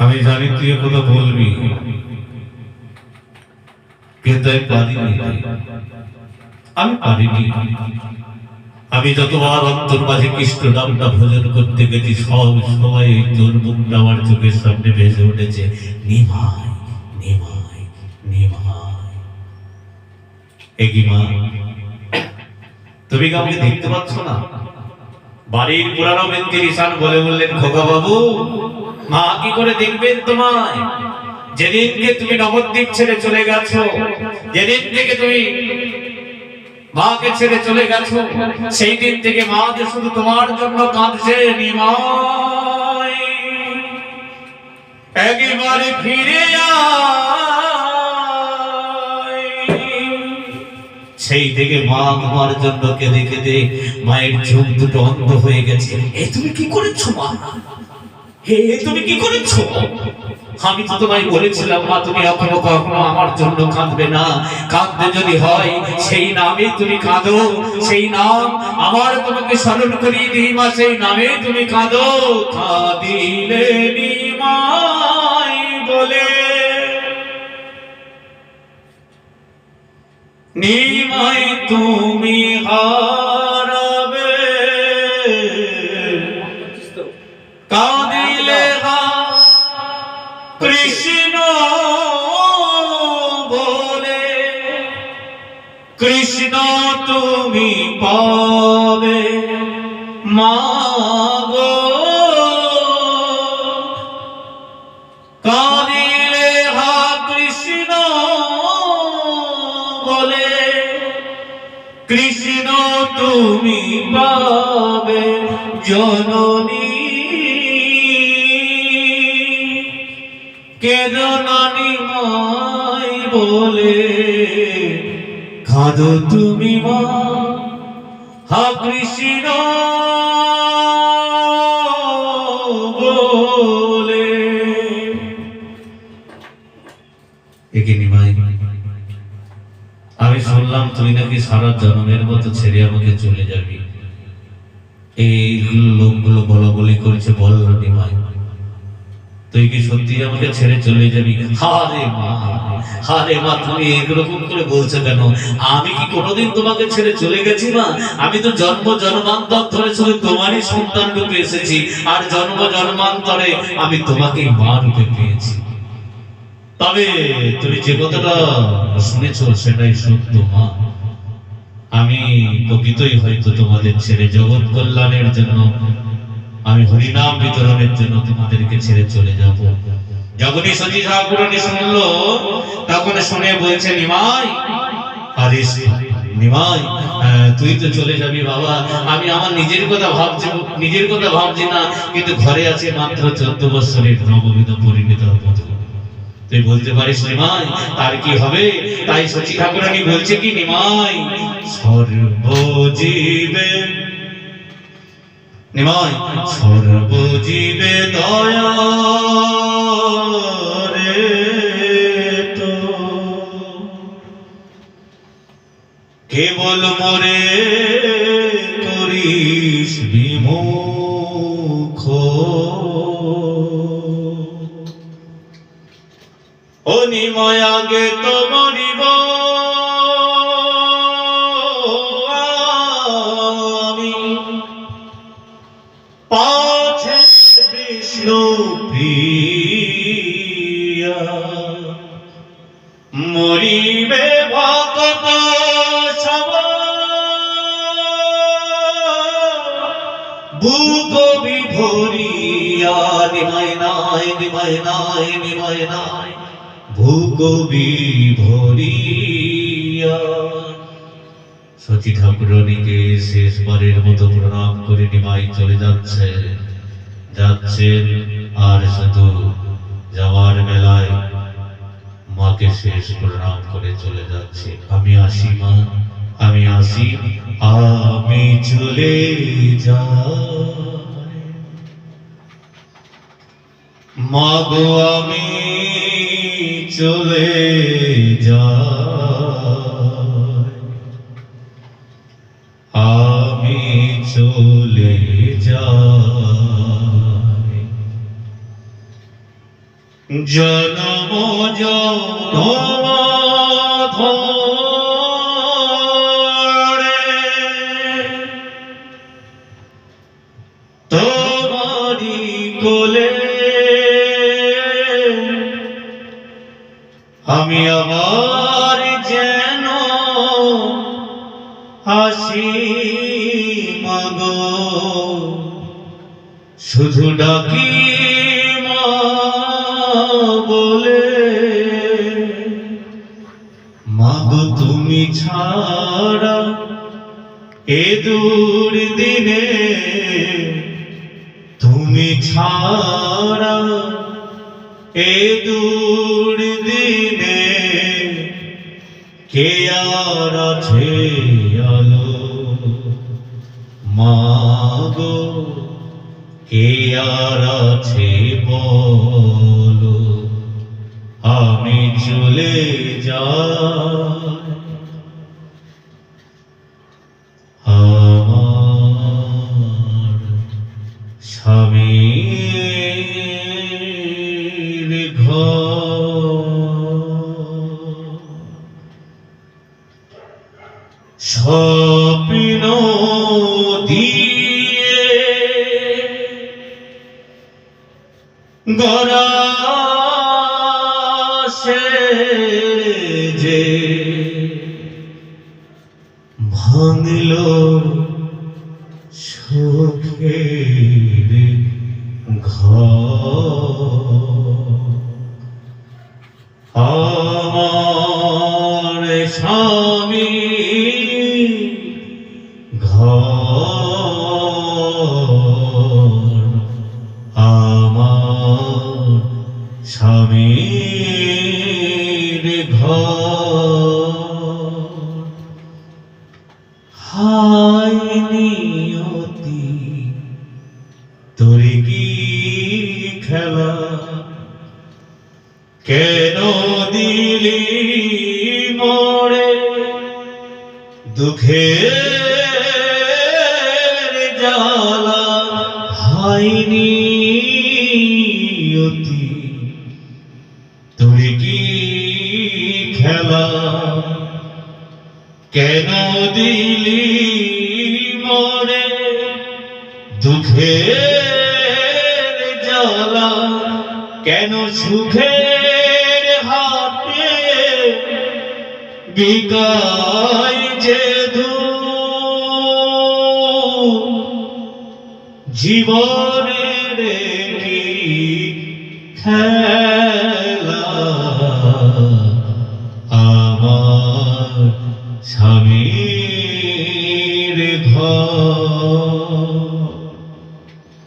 আমি জানি তুই কথা বলবি, কিন্তু আমি পারিনি। আমি পারিনি। আমি যতবার অন্তর মাঝে কৃষ্ণ নামটা ভজন করতে গেছি, সব সময় এই তোর মুখটা আমার চোখের সামনে ভেসে উঠেছে, নিমাই নিমাই নিমাই। একি মা, তুমি কি আমাকে দেখতে পাচ্ছ না? বাড়ির পুরানো ব্যক্তি ঈশান বলে বললেন, খোকা বাবু, মা কি করে দেখবেন তোমায়? যেদিনকে তুমি নবদ্বীপ ছেড়ে চলে গেছো, যেদিন থেকে তুমি মাকে ছেড়ে চলে গেছো, সেই দিন থেকে মা যে শুধু তোমার জন্য কাঁদছে। নিমাই, একেবারে ফিরে আয়। সেই থেকে মা তোমার জন্য কেঁদে কেঁদে মায়ের চোখ দুটো অন্ধ হয়ে গেছে। এ তুমি কি করেছো মা? হে তুমি কি করেছো? আমি তো তোমায় বলেছিলাম মা, তুমি এখনো কখনো আমার জন্য কাঁদবে না। কাঁদতে যদি হয় সেই নামে তুমি কাঁদো, সেই নাম আমার তোমাকে স্মরণ করিয়ে দিই মা, সেই নামে তুমি কাঁদো। কাঁদিলে নিমাই বলে, নিমাই তুমি হারাবে। কাঁদিলে কৃষ্ণ বলে, কৃষ্ণ তুমি পাবে মাগো। কাঁদিলে কৃষ্ণ বলে, কৃষ্ণ তুমি পাবে জননী। কেদনানি মাই বলে, কাঁদো তুমি মা, হা কৃষ্ণ বলে। একে নিমাই, আমি শুনলাম তুই নাকি সারা জন্মের মতো ছেড়ে আমাকে চলে যাবি। এই লোকগুলো বলাবলি করেছে, বল নিমাই, তুই কি সত্যি আমাকে ছেড়ে চলে যাবি? হারে মা, হারে মা, তুমি এরকম করে বলছো কেন? আমি কি কোনোদিন তোমাকে ছেড়ে চলে গেছি মা? আমি তো জন্ম জন্মান্তর ধরে শুধু তোমারই সন্তান রূপে এসেছি, আর জন্ম জন্মান্তরে আমি তোমাকে মা রূপে পেয়েছি। তবে তুমি যে কথাটা শুনেছ সেটাই সত্য মা। আমি প্রকৃতই হয়তো তোমাদের ছেড়ে জগৎ কল্যাণের জন্য, আমি হরিনাম বিতরণের জন্য তোমাদেরকে ছেড়ে চলে যাব। যখনই সতী ঠাকুরানী শুনলো, তখন শুনে বলছে, নিমাই, আরে নিমাই, তুই তো চলে যাবি বাবা। আমি আমার নিজের কথা ভাবছি না, কিন্তু ঘরে আছে মাত্র 14 বছরের নববিধ পরিণীত বধূ। তুই বলতে পারিস নিমাই তার কি হবে? তাই সতী ঠাকুরানী বলছে কি, নিমাই, সর্বজীবে, নিমাই, সর্বজীবে দয়া রে তো, কেবল মরে করিস বিমুখ। ও নিমাই, আগে তো মরিব আমি, পাছে বিষ্ণু প্রিয়া। মরিবে ভক্ত বুক বিভরিয়া। নিমাই নাই, নিমাই নাই, নিমাই নাই, ভুক বিভরিয়া। সতী ঠাকুরানীকে শেষবারের মতো প্রণাম করে নিমাই চলে যাচ্ছেন। আর শুধু যাওয়ার বেলায় মাকে শেষ প্রণাম করে চলে যাচ্ছে। আমি আসি মা, আমি আসি, আমি চলে যাই মাগো, আমি চলে যাই, আমি চলে যাই। জনম জনম ধরে তোমারি কোলে আমি আবার যেন আসি মাগো, শুধু ডাকি মা বলে। মাগো তুমি ছাড়া এ দূর দিনে, তুমি ছাড়া এ দূর দিনে কে আর আছে আলো মাগো, কে আর আছে বলো। আমি চলে যাই আমার স্বামীর ঘর, স্বপ্ন দিয়ে গড়া সে যে ভাঙল সুখের ঘর। আমার স্বামী ঘর, আমার স্বামীর ঘর। হায় নিয়তি তোর কি খেলা, কেন দিলি মোরে দুঃখের জ্বালা। হায় নিয়তি তোর কি খেলা, কেন দিলি মোরে দুঃখের জ্বালা। কেন সুখের হাতে বিকাই যে জীবনের কি খেলা। আমার স্বামীর ঘর।